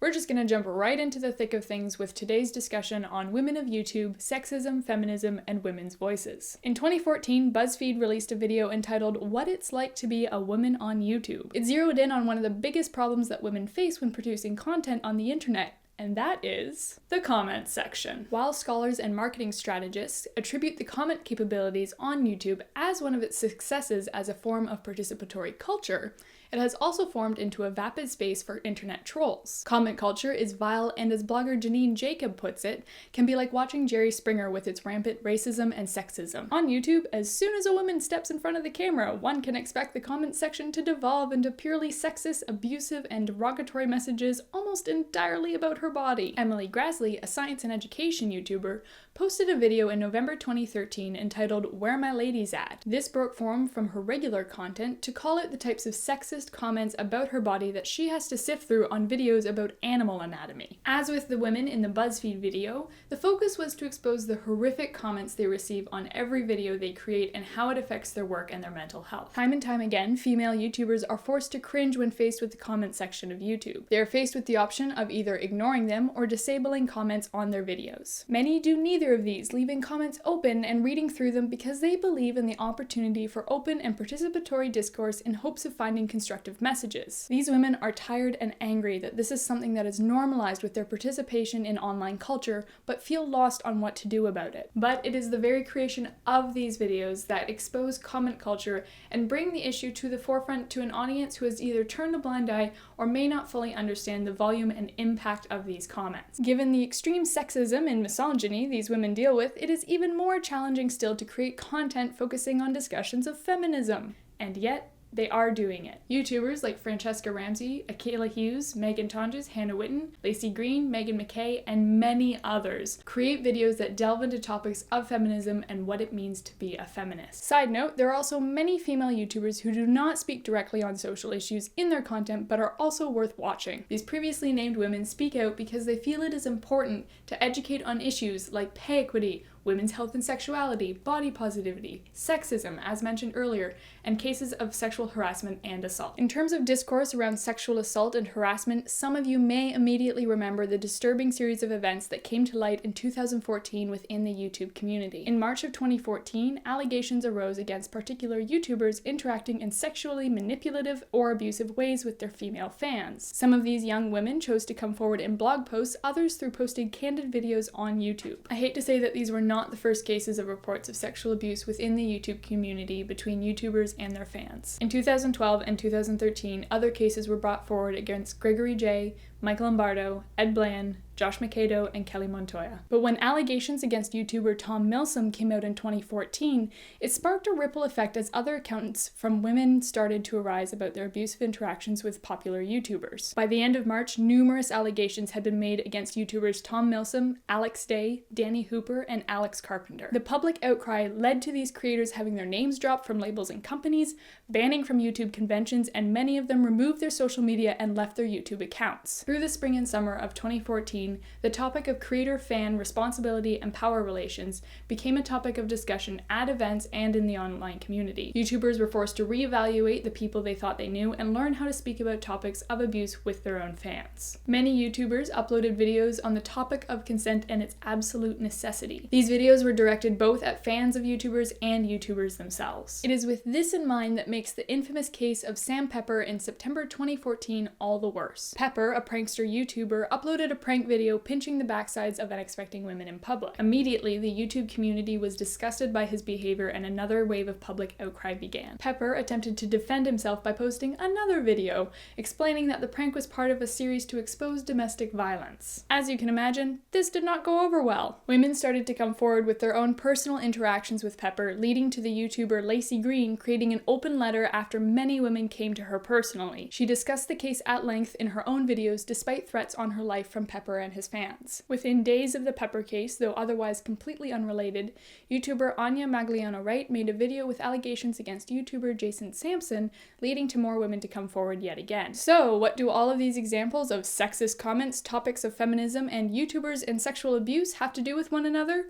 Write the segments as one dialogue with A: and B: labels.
A: We're just gonna jump right into the thick of things with today's discussion on women of YouTube, sexism, feminism, and women's voices. In 2014, BuzzFeed released a video entitled "What It's Like to Be a Woman on YouTube." It zeroed in on one of the biggest problems that women face when producing content on the internet, and that is the comments section. While scholars and marketing strategists attribute the comment capabilities on YouTube as one of its successes as a form of participatory culture, it has also formed into a vapid space for internet trolls. Comment culture is vile, and as blogger Janine Jacob puts it, can be like watching Jerry Springer with its rampant racism and sexism. On YouTube, as soon as a woman steps in front of the camera, one can expect the comment section to devolve into purely sexist, abusive, and derogatory messages almost entirely about her body. Emily Grassley, a science and education YouTuber, posted a video in November 2013 entitled "Where My Ladies At?" This broke form from her regular content to call out the types of sexist comments about her body that she has to sift through on videos about animal anatomy. As with the women in the BuzzFeed video, the focus was to expose the horrific comments they receive on every video they create and how it affects their work and their mental health. Time and time again, female YouTubers are forced to cringe when faced with the comment section of YouTube. They are faced with the option of either ignoring them or disabling comments on their videos. Many do neither of these, leaving comments open and reading through them because they believe in the opportunity for open and participatory discourse in hopes of finding constructive messages. These women are tired and angry that this is something that is normalized with their participation in online culture, but feel lost on what to do about it. But it is the very creation of these videos that expose comment culture and bring the issue to the forefront to an audience who has either turned a blind eye or may not fully understand the volume and impact of these comments. Given the extreme sexism and misogyny these women deal with, it is even more challenging still to create content focusing on discussions of feminism. And yet, they are doing it. YouTubers like Francesca Ramsey, Akela Hughes, Megan Tonjes, Hannah Witten, Lacey Green, Megan McKay, and many others create videos that delve into topics of feminism and what it means to be a feminist. Side note, there are also many female YouTubers who do not speak directly on social issues in their content but are also worth watching. These previously named women speak out because they feel it is important to educate on issues like pay equity, women's health and sexuality, body positivity, sexism, as mentioned earlier, and cases of sexual harassment and assault. In terms of discourse around sexual assault and harassment, some of you may immediately remember the disturbing series of events that came to light in 2014 within the YouTube community. In March of 2014, allegations arose against particular YouTubers interacting in sexually manipulative or abusive ways with their female fans. Some of these young women chose to come forward in blog posts, others through posting candid videos on YouTube. I hate to say that these were not the first cases of reports of sexual abuse within the YouTube community between YouTubers and their fans. In 2012 and 2013, other cases were brought forward against Gregory J., Michael Lombardo, Ed Bland, Josh Makado, and Kelly Montoya. But when allegations against YouTuber Tom Milsom came out in 2014, it sparked a ripple effect as other accounts from women started to arise about their abusive interactions with popular YouTubers. By the end of March, numerous allegations had been made against YouTubers Tom Milsom, Alex Day, Danny Hooper, and Alex Carpenter. The public outcry led to these creators having their names dropped from labels and companies, banning from YouTube conventions, and many of them removed their social media and left their YouTube accounts. Through the spring and summer of 2014, the topic of creator-fan responsibility and power relations became a topic of discussion at events and in the online community. YouTubers were forced to reevaluate the people they thought they knew and learn how to speak about topics of abuse with their own fans. Many YouTubers uploaded videos on the topic of consent and its absolute necessity. These videos were directed both at fans of YouTubers and YouTubers themselves. It is with this in mind that makes the infamous case of Sam Pepper in September 2014 all the worse. Pepper, a prankster YouTuber, uploaded a prank video pinching the backsides of unexpecting women in public. Immediately, the YouTube community was disgusted by his behavior and another wave of public outcry began. Pepper attempted to defend himself by posting another video, explaining that the prank was part of a series to expose domestic violence. As you can imagine, this did not go over well. Women started to come forward with their own personal interactions with Pepper, leading to the YouTuber Lacey Green creating an open letter after many women came to her personally. She discussed the case at length in her own videos despite threats on her life from Pepper and his fans. Within days of the Pepper case, though otherwise completely unrelated, YouTuber Anya Magliano Wright made a video with allegations against YouTuber Jason Sampson, leading to more women to come forward yet again. So, what do all of these examples of sexist comments, topics of feminism, and YouTubers and sexual abuse have to do with one another?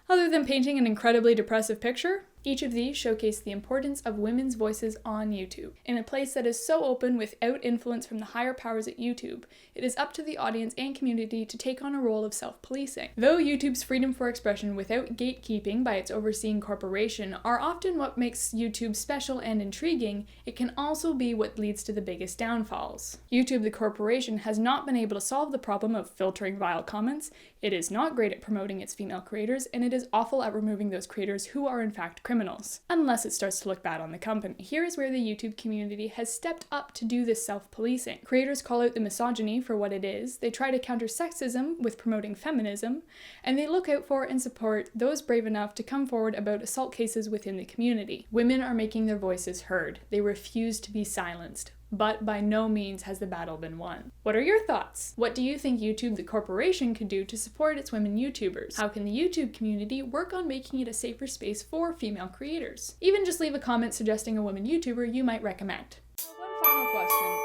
A: Other than painting an incredibly depressive picture? Each of these showcase the importance of women's voices on YouTube. In a place that is so open without influence from the higher powers at YouTube, it is up to the audience and community to take on a role of self-policing. Though YouTube's freedom for expression without gatekeeping by its overseeing corporation are often what makes YouTube special and intriguing, it can also be what leads to the biggest downfalls. YouTube, the corporation, has not been able to solve the problem of filtering vile comments, it is not great at promoting its female creators, and it is awful at removing those creators who are in fact criminals, unless it starts to look bad on the company. Here is where the YouTube community has stepped up to do this self-policing. Creators call out the misogyny for what it is, they try to counter sexism with promoting feminism, and they look out for and support those brave enough to come forward about assault cases within the community. Women are making their voices heard. They refuse to be silenced. But by no means has the battle been won. What are your thoughts? What do you think YouTube, the corporation, could do to support its women YouTubers? How can the YouTube community work on making it a safer space for female creators? Even just leave a comment suggesting a woman YouTuber you might recommend. One final question.